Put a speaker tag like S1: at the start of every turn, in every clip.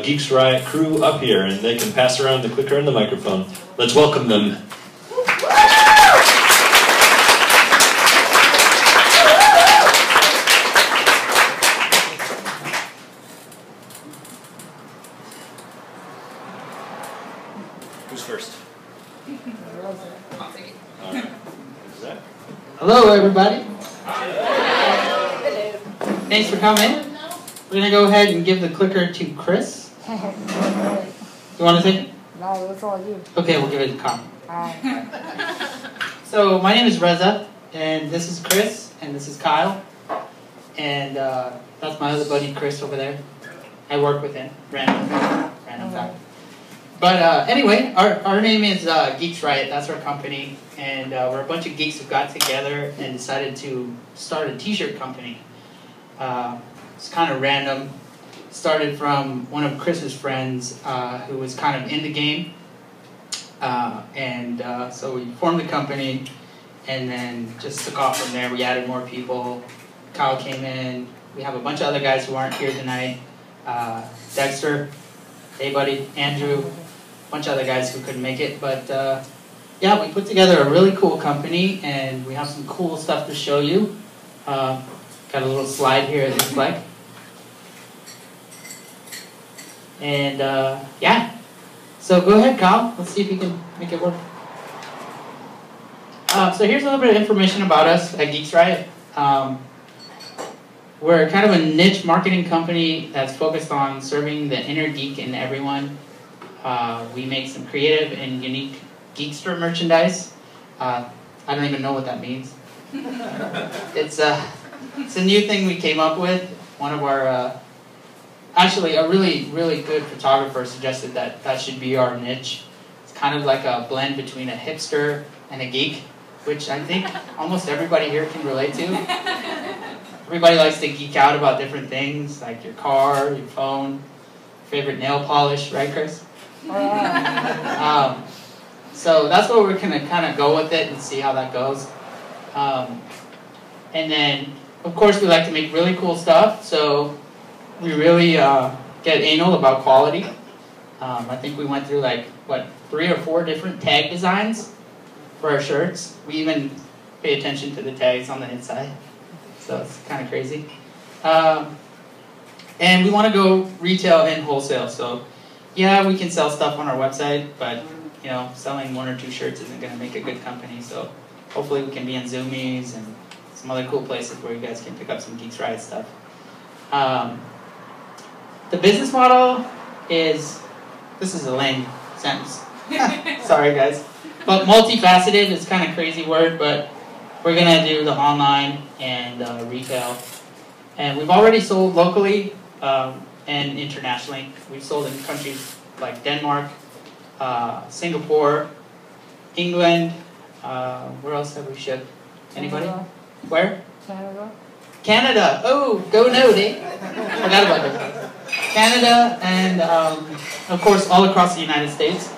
S1: GeeksRiot crew up here, and they can pass around the clicker and the microphone. Let's welcome them. Who's first?
S2: I'll take it.
S1: All right. Zach?
S3: Hello, everybody.
S2: Hello.
S3: Thanks for coming. We're going to go ahead and give the clicker to Chris. You want to take it?
S4: No, it's all you.
S3: Okay, we'll give it to Kyle.
S4: Alright.
S3: So, my name is Reza, and this is Chris, and this is Kyle. And that's my other buddy, Chris, over there. I work with him. Random fact. But anyway, our name is GeeksRiot. That's our company. And we're a bunch of geeks who got together and decided to start a t-shirt company. It's kind of random. Started from one of Chris's friends who was kind of in the game. So we formed the company and then just took off from there. We added more people. Kyle came in. We have a bunch of other guys who aren't here tonight. Dexter, hey buddy, Andrew, a bunch of other guys who couldn't make it. But yeah, we put together a really cool company and we have some cool stuff to show you. Got a little slide here, it looks like. And yeah, so go ahead, Kyle. Let's see if you can make it work. So here's a little bit of information about us at GeeksRiot. We're kind of a niche marketing company that's focused on serving the inner geek in everyone. We make some creative and unique Geekster merchandise. I don't even know what that means. It's a new thing we came up with. One of our actually, a really, really good photographer suggested that that should be our niche. It's kind of like a blend between a hipster and a geek, which I think almost everybody here can relate to. Everybody likes to geek out about different things, like your car, your phone, favorite nail polish, right, Chris? So that's what we're going to kind of go with it and see how that goes. And then, of course, we like to make really cool stuff, so we really get anal about quality. I think we went through like, 3 or 4 different tag designs for our shirts. We even pay attention to the tags on the inside. So it's kind of crazy. And we want to go retail and wholesale. So yeah, we can sell stuff on our website, but you know, selling 1 or 2 shirts isn't going to make a good company. So hopefully we can be in Zoomies and some other cool places where you guys can pick up some GeeksRiot stuff. The business model is, this is a lame sentence. Sorry guys. But multifaceted is kind of a crazy word, but we're going to do the online and retail. And we've already sold locally and internationally. We've sold in countries like Denmark, Singapore, England. Where else have we shipped? Anybody?
S4: Canada.
S3: Where?
S4: Canada.
S3: Canada. Oh, go Nite. Forgot about that. Canada and, of course, all across the United States.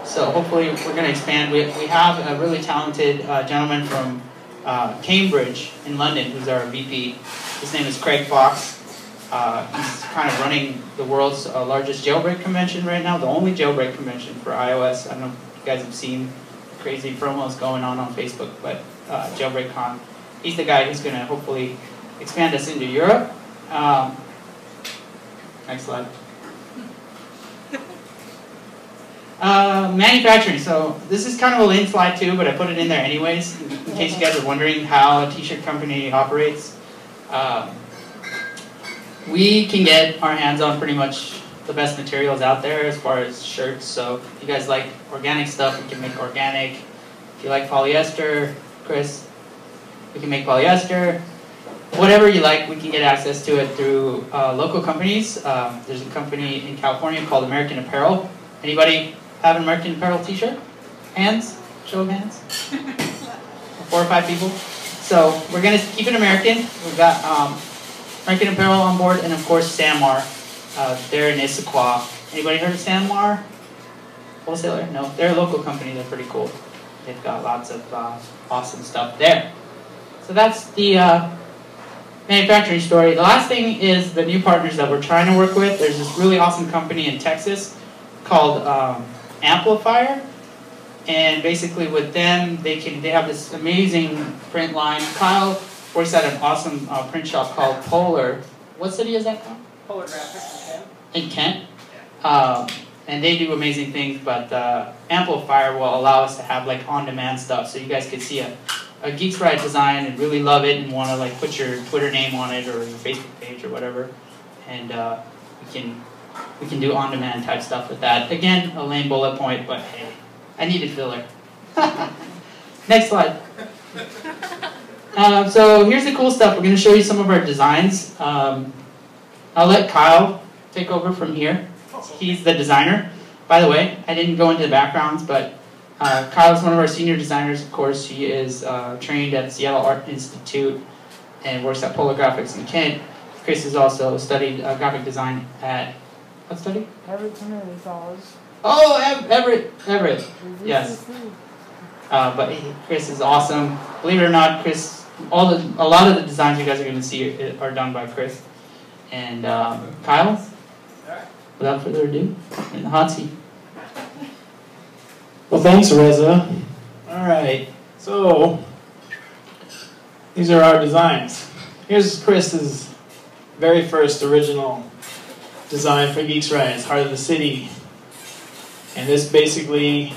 S3: So hopefully we're going to expand. We have a really talented gentleman from Cambridge in London who's our VP. His name is Craig Fox. He's kind of running the world's largest jailbreak convention right now, the only jailbreak convention for iOS. I don't know if you guys have seen crazy promos going on Facebook, but Jailbreak Con. He's the guy who's going to hopefully expand us into Europe. Next slide. Manufacturing. So this is kind of a lame slide too, but I put it in there anyways, in case you guys are wondering how a t-shirt company operates. We can get our hands on pretty much the best materials out there as far as shirts. So if you guys like organic stuff, we can make organic. If you like polyester, Chris, we can make polyester. Whatever you like, we can get access to it through local companies. There's a company in California called American Apparel. Anybody have an American Apparel t-shirt? Hands? Show of hands. 4 or 5 people. So we're going to keep it American. We've got American Apparel on board, and of course Sanmar. They're in Issaquah. Anybody heard of Sanmar? wholesaler? No, they're a local company. They're pretty cool. They've got lots of awesome stuff there. So that's the manufacturing story. The last thing is the new partners that we're trying to work with. There's this really awesome company in Texas called Amplifier. And basically with them, they have this amazing print line. Kyle works at an awesome print shop called Polar. What city is that called?
S5: Polar Graphics
S3: In Kent. And they do amazing things, but Amplifier will allow us to have like on-demand stuff. So you guys could see a GeeksRiot design and really love it and want to like put your Twitter name on it or your Facebook page or whatever. And we can do on-demand type stuff with that. Again, a lame bullet point, but hey, I needed filler. Next slide. So here's the cool stuff. We're going to show you some of our designs. I'll let Kyle take over from here. He's the designer. By the way, I didn't go into the backgrounds, but Kyle's one of our senior designers, of course. He is trained at Seattle Art Institute and works at Polar Graphics in Kent. Chris has also studied graphic design at, what study?
S4: Everett Community College.
S3: Oh, Everett. Yes. But Chris is awesome. Believe it or not, Chris, a lot of the designs you guys are going to see are done by Chris. And Kyle, without further ado, in the hot seat.
S5: Well, thanks, Reza. All right, so these are our designs. Here's Chris's very first original design for GeeksRiot. It's Heart of the City. And this basically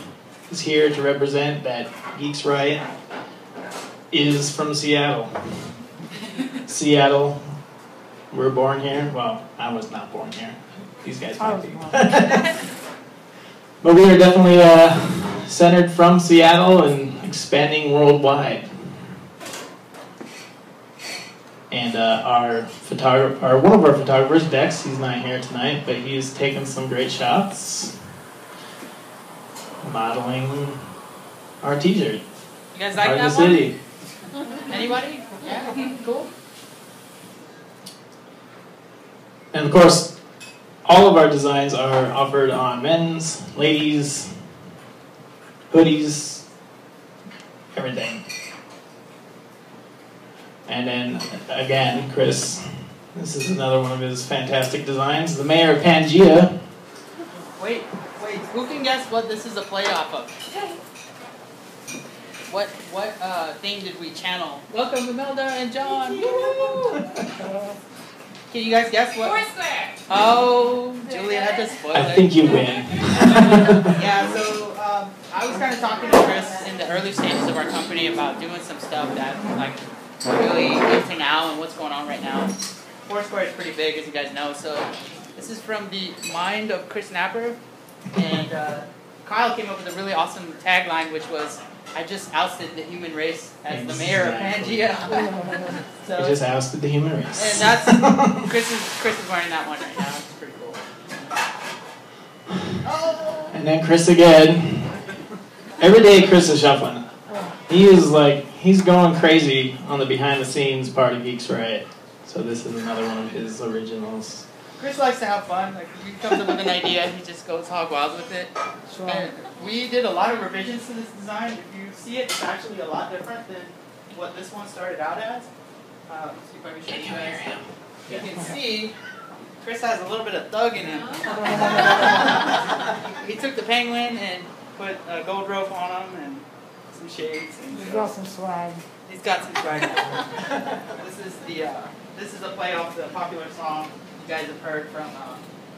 S5: is here to represent that GeeksRiot is from Seattle. Seattle, we're born here. Well, I was not born here. These guys might be. But we are definitely centered from Seattle and expanding worldwide. And one of our photographers, Dex, he's not here tonight, but he's taken some great shots modeling our t-shirt.
S3: You guys like
S5: Heart
S3: that
S5: of the City.
S3: one? Anybody? Yeah, cool.
S5: And of course, all of our designs are offered on men's, ladies, hoodies, everything. And then, again, Chris, this is another one of his fantastic designs, the Mayor of Pangea.
S3: Wait, who can guess what this is a play off of? What thing did we channel? Welcome Imelda and John. Can you guys guess what?
S2: Foursquare.
S3: Oh, Julia had to spoil it.
S5: I think you win.
S3: Yeah, so I was kind of talking to Chris in the early stages of our company about doing some stuff that like really into now and what's going on right now. Foursquare is pretty big, as you guys know. So this is from the mind of Chris Napper, and Kyle came up with a really awesome tagline, which was, "I just ousted the human race as the mayor of Pangea." So,
S5: I just ousted the human race.
S3: and that's Chris is wearing that one right now. It's pretty cool. Oh.
S5: And then Chris again. Every day Chris is shuffling. He's going crazy on the behind the scenes part of GeeksRiot. So this is another one of his originals.
S3: Chris likes to have fun. Like, he comes up with an idea, he just goes hog wild with it.
S4: Sure.
S3: And we did a lot of revisions to this design. If you see it, it's actually a lot different than what this one started out as. Let's see if I can show you guys. You can see Chris has a little bit of thug in him. He took the penguin and put a gold rope on him and some shades. And
S4: You got some swag.
S3: he's got some swag. This is a play off the popular song you guys have heard from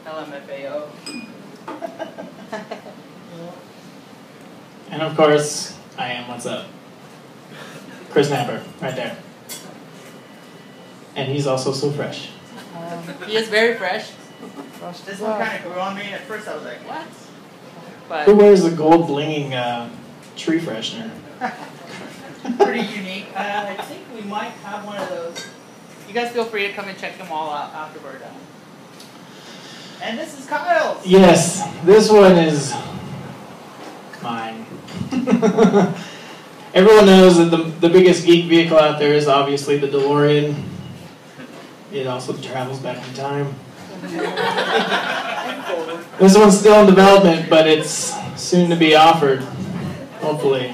S3: LMFAO.
S5: And of course, I am What's Up. Chris Napper, right there. And he's also so fresh.
S3: He is very fresh.
S4: Fresh
S3: This
S4: to
S3: one
S4: death.
S3: kind of grew on me. At first I was like, what?
S5: Who
S3: But
S5: wears the gold blinging tree freshener?
S3: pretty unique. I think we might have one of those. You guys feel free to come and check them all out after we're done. And this is Kyle's.
S5: Yes, this one is mine. Everyone knows that the biggest geek vehicle out there is obviously the DeLorean. It also travels back in time. This one's still in development, but it's soon to be offered, hopefully.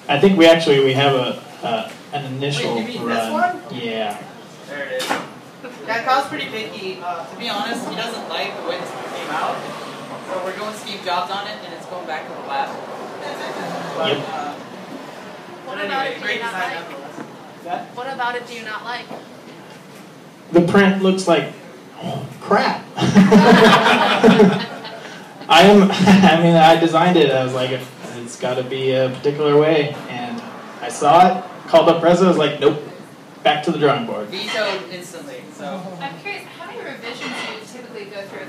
S5: I think we have an initial
S6: Wait, you mean
S5: run.
S6: this one?
S5: Yeah.
S6: There it is. Yeah, Kyle's pretty picky. To be honest, he doesn't like the way this one came out. So we're going Steve Jobs on it, and it's going back to the lab. But,
S5: Yep.
S2: What
S6: but
S2: about
S6: anyway,
S2: it do
S6: great
S2: you not
S6: design
S2: like?
S6: nonetheless.
S2: What about it do you not like?
S5: The print looks like crap. I designed it. I was like, it's got to be a particular way. And I saw it, called up Reza, I was like, nope, back to the drawing board.
S6: Vetoed instantly. So
S2: I'm curious, how many revisions do you typically go through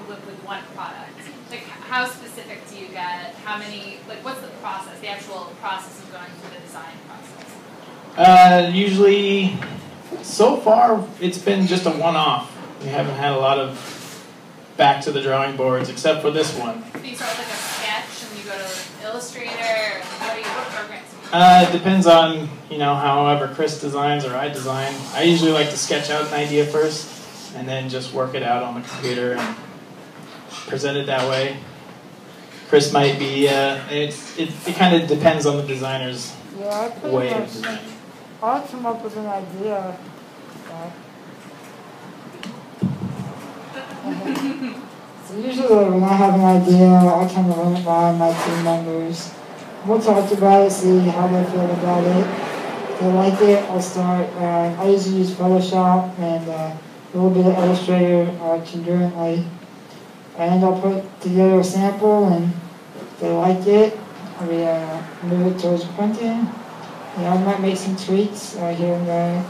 S2: with one product? Like, how specific do you get? How many, like, what's the process, the actual process of going through the design process?
S5: Usually, so far, it's been just a one-off. We haven't had a lot of back to the drawing boards, except for this one.
S2: Do you start with like a sketch and you go to Illustrator? What programs do you use?
S5: It depends on, however Chris designs or I design. I usually like to sketch out an idea first, and then just work it out on the computer and present it that way. Chris might be, it kind of depends on the designer's
S4: Yeah, I pretty
S5: way of
S4: much,
S5: designing.
S4: I'll come up with an idea. So usually when I have an idea, I'll kind of run it by my team members. We'll talk about it, see how they feel about it. If they like it, I'll start. I usually use Photoshop and a little bit of Illustrator concurrently. And I'll put together a sample, and if they like it, we move it towards printing. I might make some tweaks here and there.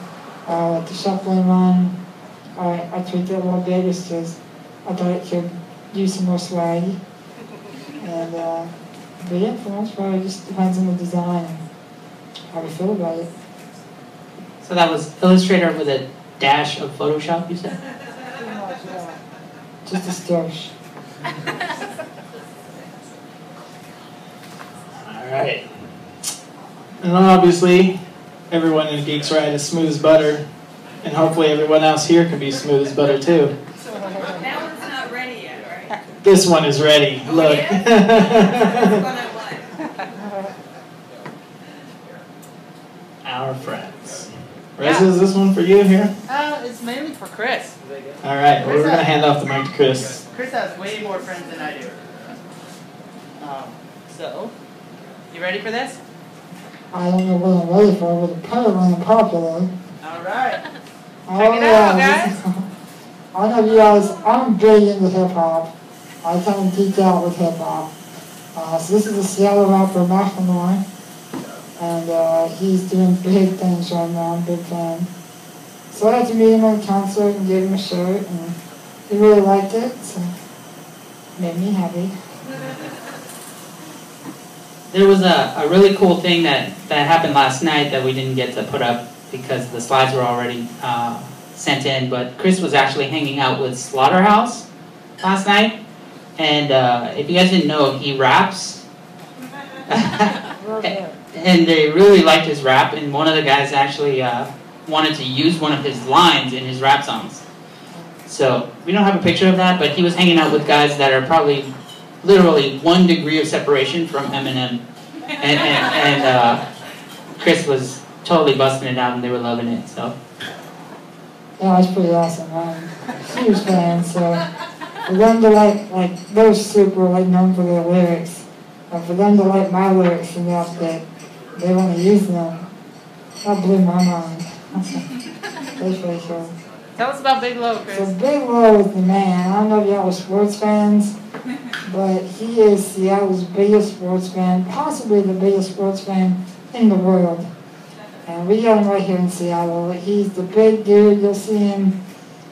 S4: Like the shuffling one, I tweaked it a little bit just because I thought it could use some more swag. And, but yeah, for the most part, it just depends on the design and how we feel about it.
S3: So that was Illustrator with a dash of Photoshop, you said?
S4: Pretty much, yeah. Just a stash.
S5: Alright. And obviously, everyone in GeeksRiot is smooth as butter, and hopefully everyone else here can be smooth as butter too.
S2: That one's not ready yet, right?
S5: This one is ready. Look.
S2: That's what I want.
S5: Our friends. Reza, is this one for you here?
S6: it's mainly for Chris.
S5: Alright, well, we're going to hand off the mic to Chris.
S6: Chris has way more friends than I do. So, you ready for this?
S4: I don't know what I'm ready for, but apparently I'm popular.
S6: All right.
S4: Check
S6: it out, guys.
S4: I know you guys, I'm big into hip-hop. I kind of geek out with hip-hop. So this is a Seattle rapper, Macklemore. And he's doing big things right now, I'm a big fan. So I had to meet him at a concert and gave him a shirt, and he really liked it, so it made me happy.
S3: There was a really cool thing that happened last night that we didn't get to put up because the slides were already sent in, but Chris was actually hanging out with Slaughterhouse last night, and if you guys didn't know, he raps, and they really liked his rap, and one of the guys actually wanted to use one of his lines in his rap songs. So, we don't have a picture of that, but he was hanging out with guys that are probably literally 1 degree of separation from Eminem, and Chris was totally busting it out, and they were loving it. So
S4: Yeah, it's pretty awesome. I'm a huge fan. So for them to like they're super known for their lyrics, and for them to like my lyrics enough that they want to use them, that blew my mind. That's pretty cool.
S6: Tell us about Big Low, Chris.
S4: So Big Low is the man. I don't know if y'all are sports fans, but he is Seattle's biggest sports fan, possibly the biggest sports fan in the world. And we got him right here in Seattle. He's the big dude. You'll see him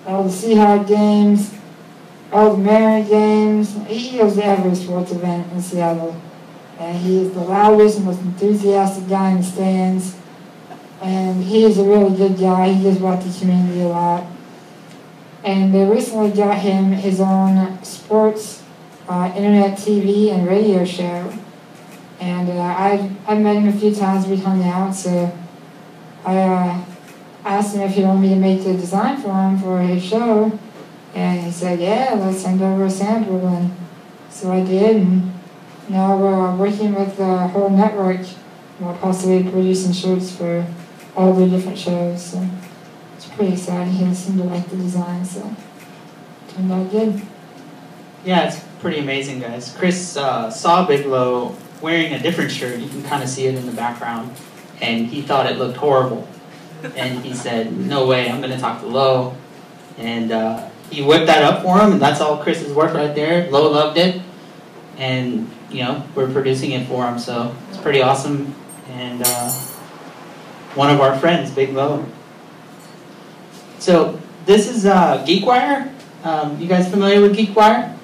S4: at all the Seahawks games, all the Marin games. He goes to every sports event in Seattle. And he is the loudest and most enthusiastic guy in the stands. And he is a really good guy. He gives back to the community a lot. And they recently got him his own sports, internet TV and radio show. And I've met him a few times. We hung out. So I asked him if he wanted me to make the design for him for his show. And he said, yeah, let's send over a sample. And so I did, and now we're working with the whole network. We're possibly producing shirts for all the different shows. So it's pretty exciting. He seemed to like the design, so it turned out good.
S3: Yeah, it's pretty amazing, guys. Chris saw Bigelow wearing a different shirt. You can kind of see it in the background. And he thought it looked horrible. And he said, no way, I'm going to talk to Lo. And he whipped that up for him, and that's all Chris's work right there. Lo loved it. And, you know, we're producing it for him, so it's pretty awesome. And one of our friends, Big Lo. So this is GeekWire. You guys familiar with GeekWire?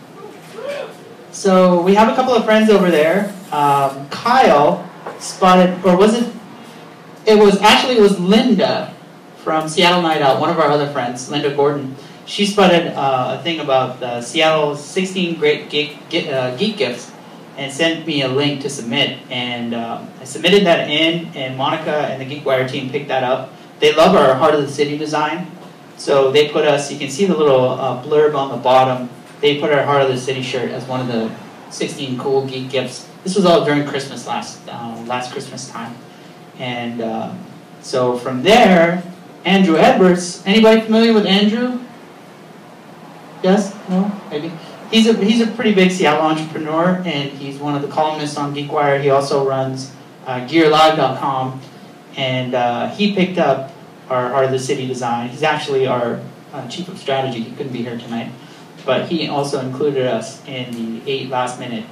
S3: So we have a couple of friends over there. Kyle spotted, or was it? It was Linda from Seattle Night Out, one of our other friends, Linda Gordon. She spotted a thing about Seattle's 16 great geek gifts and sent me a link to submit. And I submitted that in, and Monica and the GeekWire team picked that up. They love our Heart of the City design. So they put us, you can see the little blurb on the bottom. They put our Heart of the City shirt as one of the 16 cool geek gifts. This was all during Christmas last Christmas time. And so from there, Andrew Edwards. Anybody familiar with Andrew? Yes? No? Maybe? He's a pretty big Seattle entrepreneur, and he's one of the columnists on GeekWire. He also runs GearLive.com, and he picked up our Heart of the City design. He's actually our chief of strategy. He couldn't be here tonight, but he also included us in the 8 last-minute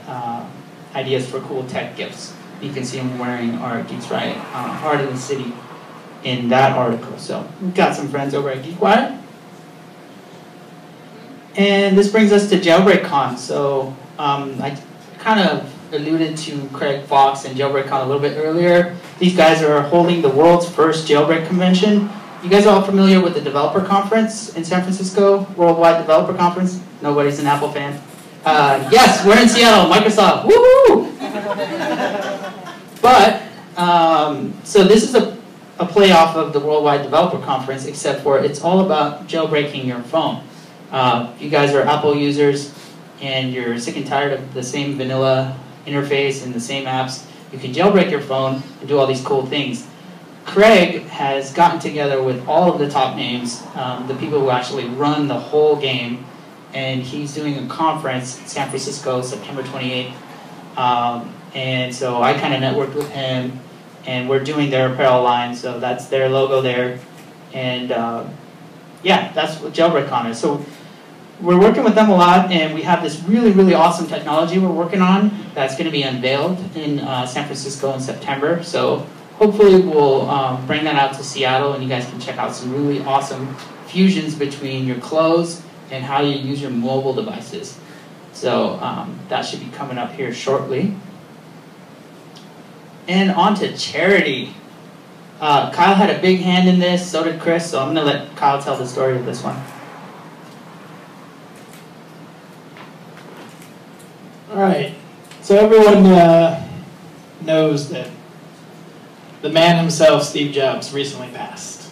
S3: ideas for cool tech gifts. You can see him wearing our GeeksRiot Heart of the City in that article. So we've got some friends over at GeekWire. And this brings us to JailbreakCon. So I kind of alluded to Craig Fox and JailbreakCon a little bit earlier. These guys are holding the world's first jailbreak convention. You guys are all familiar with the developer conference in San Francisco, Worldwide Developer Conference? Nobody's an Apple fan. Yes, we're in Seattle, Microsoft, woohoo! But, so this is a play off of the Worldwide Developer Conference, except for it's all about jailbreaking your phone. If you guys are Apple users and you're sick and tired of the same vanilla interface and the same apps, you can jailbreak your phone and do all these cool things. Craig has gotten together with all of the top names, the people who actually run the whole game, and he's doing a conference in San Francisco, September 28th. And so I kind of networked with him, and we're doing their apparel line, so that's their logo there. And yeah, that's what JailbreakCon is. So we're working with them a lot, and we have this really, really awesome technology we're working on that's going to be unveiled in San Francisco in September. So hopefully we'll bring that out to Seattle, and you guys can check out some really awesome fusions between your clothes and how you use your mobile devices. So that should be coming up here shortly. And on to charity. Kyle had a big hand in this, so did Chris, so I'm going to let Kyle tell the story of this one.
S5: Alright, so everyone knows that the man himself, Steve Jobs, recently passed.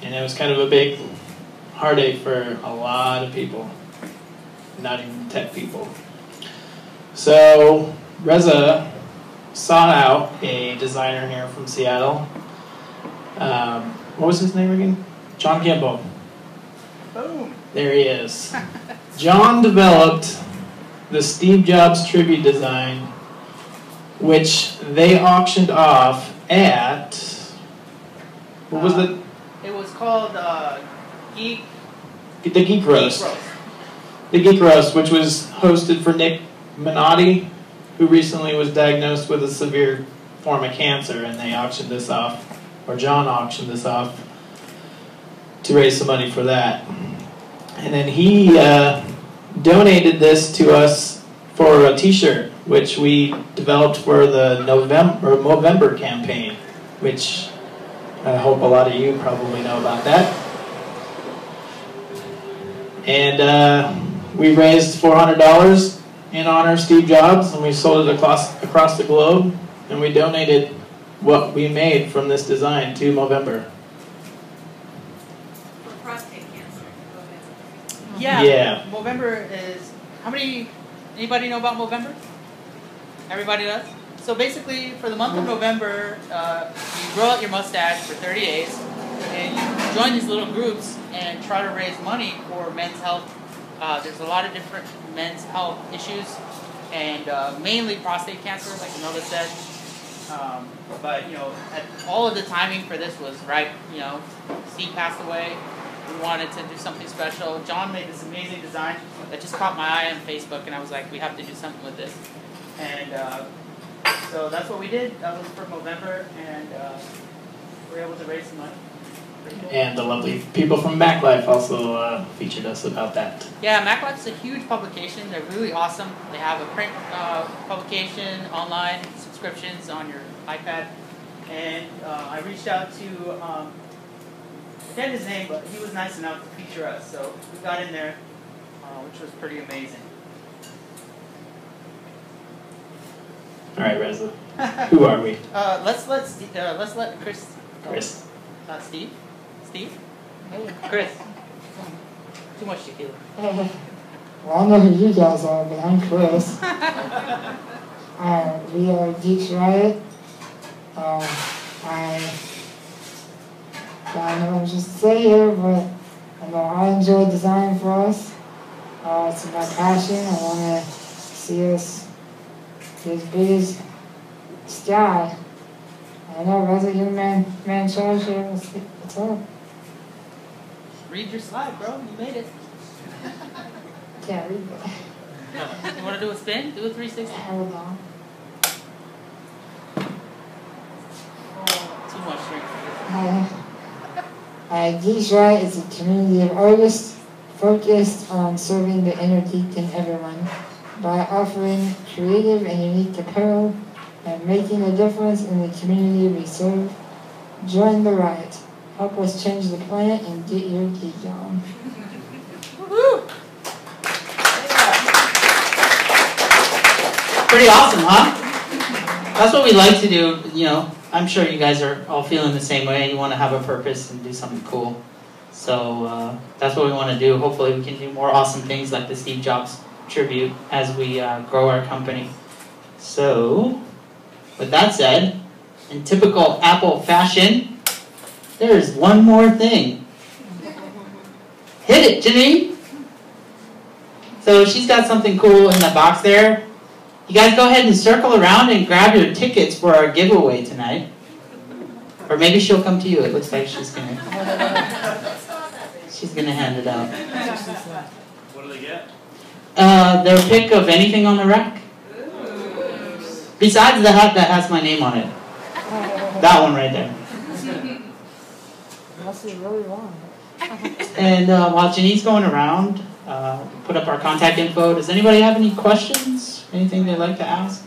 S5: And it was kind of a big heartache for a lot of people, not even tech people. So Reza sought out a designer here from Seattle. What was his name again? John Kimball.
S6: Boom.
S5: There he is. John developed the Steve Jobs tribute design, which they auctioned off at, what was it?
S6: It was called
S5: The Geek Roast. The Geek Roast, which was hosted for Nick Minotti, who recently was diagnosed with a severe form of cancer, and they auctioned this off, or John auctioned this off to raise some money for that. And then he donated this to us for a t-shirt, which we developed for the Movember campaign, which I hope a lot of you probably know about that. And we raised $400 in honor of Steve Jobs, and we sold it across the globe, and we donated what we made from this design to Movember.
S2: For prostate cancer. Go ahead.
S6: Yeah. Movember is, anybody know about Movember? Everybody does? So basically, for the month of November, you grow out your mustache for 30 days, and you join these little groups and try to raise money for men's health. There's a lot of different men's health issues, and mainly prostate cancer, like Nova said. But all of the timing for this was right. Steve passed away. We wanted to do something special. John made this amazing design that just caught my eye on Facebook, and I was like, we have to do something with this. And so that's what we did. That was for November, and we were able to raise some money.
S5: And the lovely people from MacLife also featured us about that.
S6: Yeah, MacLife's a huge publication. They're really awesome. They have a print publication, online subscriptions on your iPad. And I reached out to, I forget his name, but he was nice enough to feature us. So we got in there, which was pretty amazing.
S5: All right, Reza. Who are we?
S6: Let's let Chris.
S5: Chris.
S6: Steve. Steve. Chris. Too much tequila.
S4: Well, I know who you guys are, but I'm Chris. We are GeeksRiot. I don't know what to say here, but I enjoy designing for us. It's my passion. I want to see us as big as sky. I know, Reza, you man charge here. What's up?
S6: Read your slide, bro. You made it.
S4: Can't read that.
S6: You want to do a spin? Do a 360.
S4: Hold on.
S6: Too much drink.
S4: GeeksRiot is a community of artists focused on serving the inner geek in everyone by offering creative and unique apparel and making a difference in the community we serve. Join the riot. Help us change the planet and get your geek on.
S6: Woohoo!
S3: Pretty awesome, huh? That's what we like to do. I'm sure you guys are all feeling the same way. You want to have a purpose and do something cool. So that's what we want to do. Hopefully we can do more awesome things like the Steve Jobs tribute as we grow our company. So, with that said, in typical Apple fashion, there's one more thing. Hit it, Janine! So she's got something cool in the box there. You guys go ahead and circle around and grab your tickets for our giveaway tonight. Or maybe she'll come to you. It looks like she's gonna hand it out.
S1: What do they get?
S3: Their pick of anything on the rack. Besides the hat that has my name on it. That one right there.
S4: Must be really long.
S3: And while Janine's going around, put up our contact info. Does anybody have any questions? Anything they'd like to ask?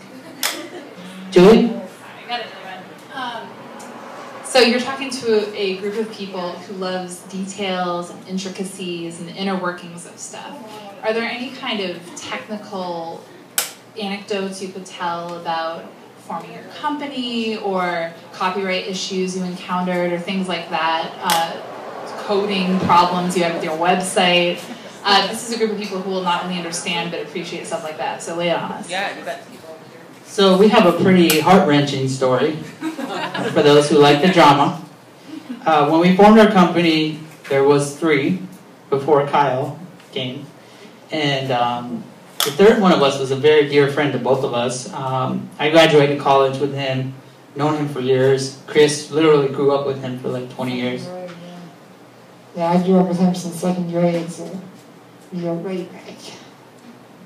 S3: Julie?
S2: I got it, everyone. So you're talking to a group of people who loves details and intricacies and the inner workings of stuff. Are there any kind of technical anecdotes you could tell about forming your company or copyright issues you encountered or things like that? Coding problems you have with your website? This is a group of people who will not only understand but appreciate stuff like that. So lay it on us.
S6: Yeah, you bet.
S3: So we have a pretty heart-wrenching story for those who like the drama. When we formed our company, there was 3 before Kyle came. And the third one of us was a very dear friend to both of us. I graduated college with him, known him for years. Chris literally grew up with him for like 20 years.
S4: Yeah, I grew up with him since 2nd grade, so we go way back.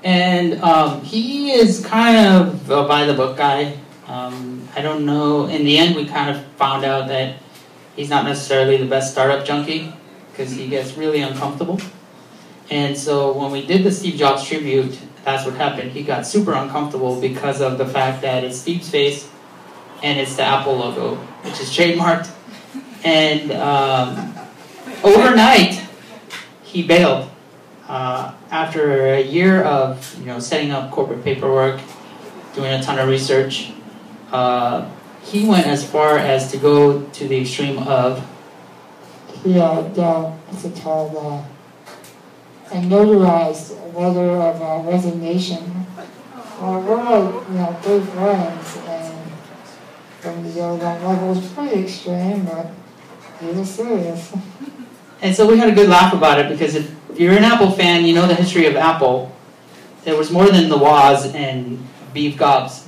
S3: And he is kind of a by-the-book guy. I don't know. In the end, we kind of found out that he's not necessarily the best startup junkie because he gets really uncomfortable. And so when we did the Steve Jobs tribute, that's what happened. He got super uncomfortable because of the fact that it's Steve's face and it's the Apple logo, which is trademarked. And overnight, he bailed. After a year of setting up corporate paperwork, doing a ton of research, he went as far as to go to the extreme of
S4: what's it called? a notarized letter of resignation. We're like, three friends, and from the that level was pretty extreme, but he was serious.
S3: And so we had a good laugh about it, because if you're an Apple fan, you know the history of Apple. There was more than the Woz and Steve Jobs.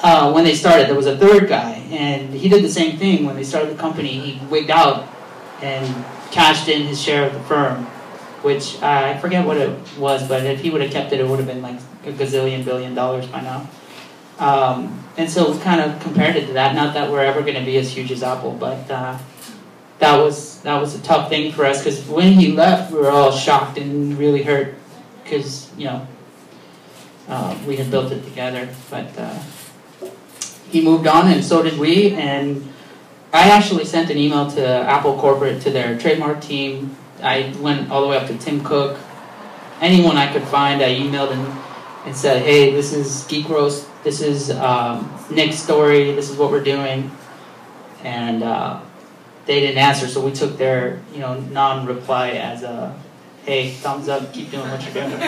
S3: When they started, there was a third guy, and he did the same thing when they started the company. He wigged out and cashed in his share of the firm, which I forget what it was, but if he would have kept it, it would have been like a gazillion billion dollars by now. And so we kind of compared it to that. Not that we're ever going to be as huge as Apple, but that was a tough thing for us, because when he left, we were all shocked and really hurt, because we had built it together. But he moved on, and so did we. And I actually sent an email to Apple Corporate, to their trademark team. I went all the way up to Tim Cook. Anyone I could find, I emailed him and said, hey, this is Geek Roast, this is Nick's story, this is what we're doing. And they didn't answer, so we took their non-reply as a, hey, thumbs up, keep doing what you're doing.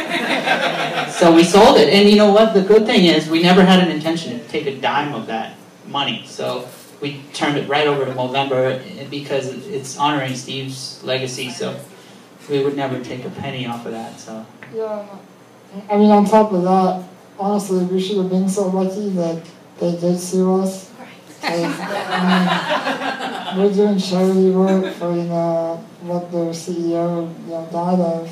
S3: So we sold it, and you know what, the good thing is we never had an intention to take a dime of that money. So we turned it right over to Movember, because it's honoring Steve's legacy, so we would never take a penny off of that. So
S4: Yeah, I mean, on top of that, honestly, we should have been so lucky that they did sue us. We're doing charity work for what their CEO died of,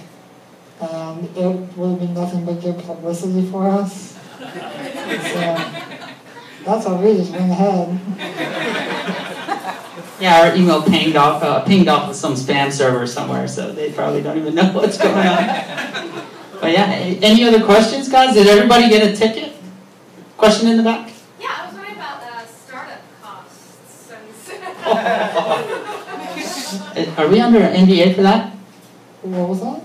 S4: and it would have been nothing but good publicity for us. So that's why we just went ahead.
S3: yeah, our email pinged off with some spam server somewhere, so they probably don't even know what's going on. But yeah, any other questions, guys? Did everybody get a ticket? Question in the back?
S2: Yeah, I was wondering about startup costs.
S3: Are we under an NDA for that?
S4: What was that?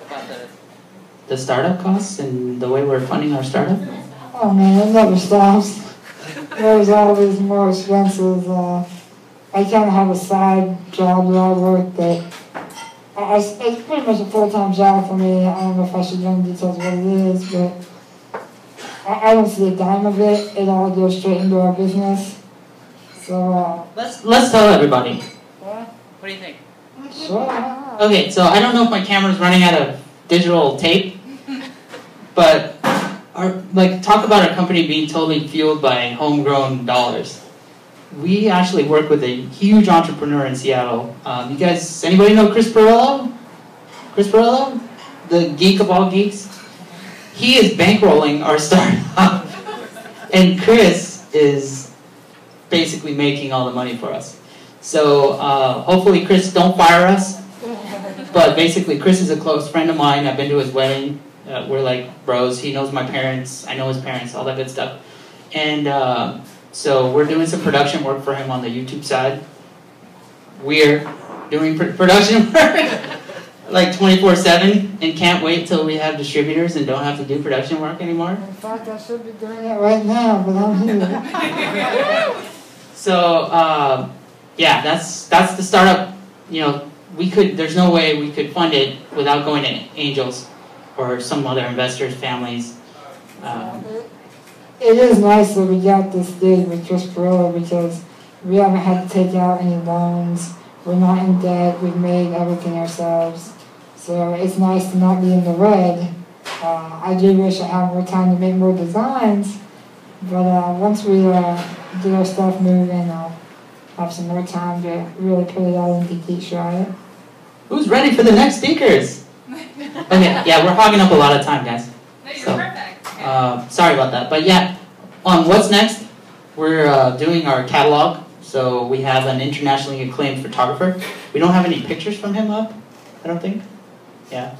S6: About
S3: The startup costs and the way we're funding our startup?
S4: Oh man, it never stops. There's always more expenses. I kind of have a side job that I work that it's pretty much a full-time job for me. I don't know if I should go into details of what it is, but I don't see a dime of it. It all goes straight into our business. So
S3: Let's tell everybody.
S6: What do you think?
S4: Sure.
S3: Okay, so I don't know if my camera's running out of digital tape, but talk about our company being totally fueled by homegrown dollars. We actually work with a huge entrepreneur in Seattle. You guys, anybody know Chris Perillo? Chris Perillo? The geek of all geeks? He is bankrolling our startup. And Chris is basically making all the money for us. So hopefully, Chris, don't fire us. But basically, Chris is a close friend of mine. I've been to his wedding. We're like bros. He knows my parents. I know his parents, all that good stuff. And so we're doing some production work for him on the YouTube side. We're doing production work like 24/7 and can't wait till we have distributors and don't have to do production work anymore.
S4: In fact, I should be doing it right now, but I'm here.
S3: So yeah, that's the startup. There's no way we could fund it without going to angels or some other investors, families.
S4: It is nice that we got this gig with Chris Perillo because we haven't had to take out any loans. We're not in debt. We've made everything ourselves. So it's nice to not be in the red. I do wish I had more time to make more designs, but once we get our stuff moving, I'll have some more time to really put it out into GeeksRiot.
S3: Who's ready for the next speakers? Okay, yeah, we're hogging up a lot of time, guys.
S2: No, you're perfect.
S3: Sorry about that. But yeah, on what's next, we're doing our catalog. So we have an internationally acclaimed photographer. We don't have any pictures from him up, I don't think. Yeah.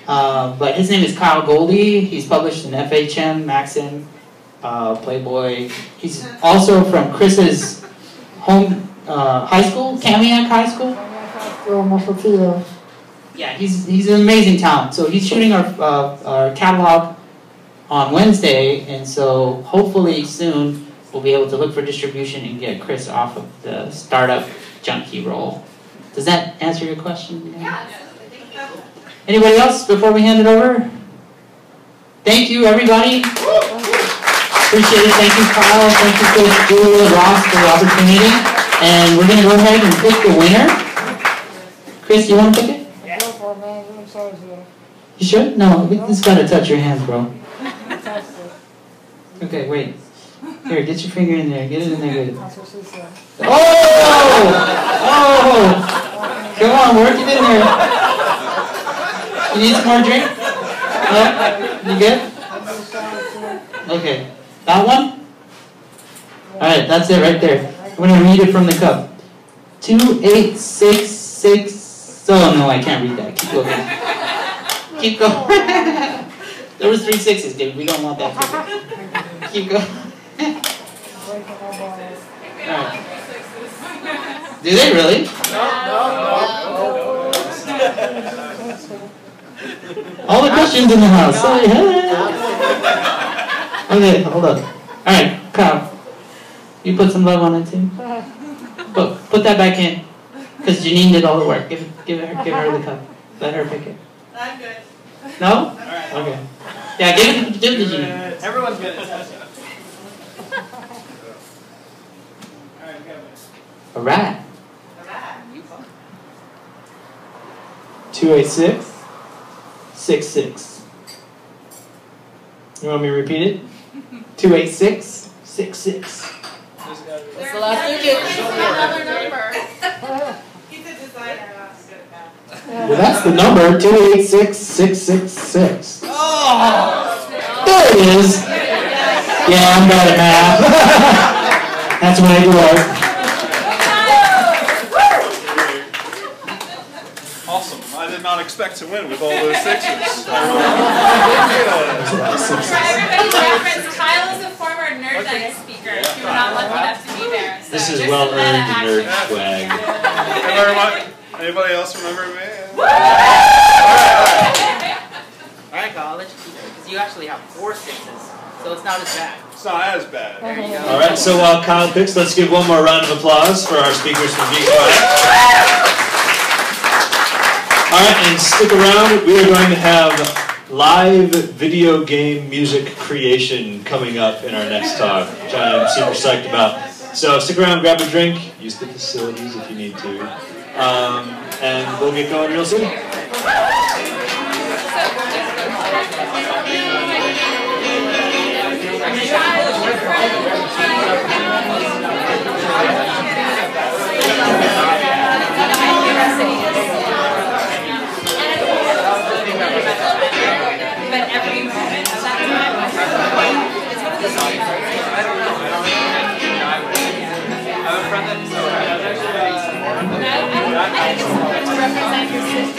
S3: But his name is Kyle Goldie. He's published in FHM, Maxim, Playboy. He's also from Chris's home high school, Kamiak High School. Yeah, he's an amazing talent. So he's shooting our catalog on Wednesday, and so hopefully soon we'll be able to look for distribution and get Chris off of the startup junkie role Does that answer your question?
S2: Yeah, absolutely. Thank you.
S3: Anybody else before we hand it over? Thank you, everybody. Appreciate it. Thank you, Kyle. Thank you, Coach Julia Ross, for the opportunity. And we're going to go ahead and pick the winner. Chris, you want to pick it?
S4: Yeah. Go for it, man. I'm sorry, sir.
S3: You sure? No, we just got to touch your hands, bro. Okay, wait. Here, get your finger in there. Get it in there good.
S4: That's what she said.
S3: Oh! Oh! Come on, work it in there. You need some more drink? No? You good? Okay. That one? Alright, that's it right there. I'm going to read it from the cup. 2866. Oh, no, I can't read that. Keep looking. Keep going. There was 3 6s, dude. We don't want that. Keep going. Alright. Do they really?
S2: No.
S3: All the questions in the house. Okay, hold up. Alright, Kyle. You put some love on it too. Put that back in. Because Janine did all the work. Give her the cup. Let her pick it.
S6: I'm good.
S3: No? Okay. Yeah, give it to Janine.
S5: Everyone's good at touching.
S3: Alright.
S5: 286 66. You want me to repeat it? 286 66.
S6: What's the last digit?
S2: Another number.
S6: He's a designer.
S5: Well, that's the number, 286 666.
S6: Oh!
S5: There it is. Yeah, I'm bad at math. That's when I grew up.
S7: Awesome. I did not expect to win with all those sixes.
S2: For everybody's reference, Kyle is a former Nerd Nite speaker. If you were not lucky enough to be there. So
S1: This is
S2: there's
S1: well
S2: some meta
S1: earned
S2: action.
S1: nerd swag.
S7: Anybody else remember me?
S6: Alright, Kyle, I'll let you keep it. Because you actually have 4 sixes. So it's not as bad.
S7: It's not as bad.
S6: There you go.
S1: All right, so while Kyle picks, let's give one more round of applause for our speakers from GeeksRiot. All right, and stick around. We are going to have live video game music creation coming up in our next talk, which I am super psyched about. So stick around, grab a drink, use the facilities if you need to, and we'll get going real soon.
S2: But every moment of that time, it's one of those things. I don't know. I think it's important to represent your city.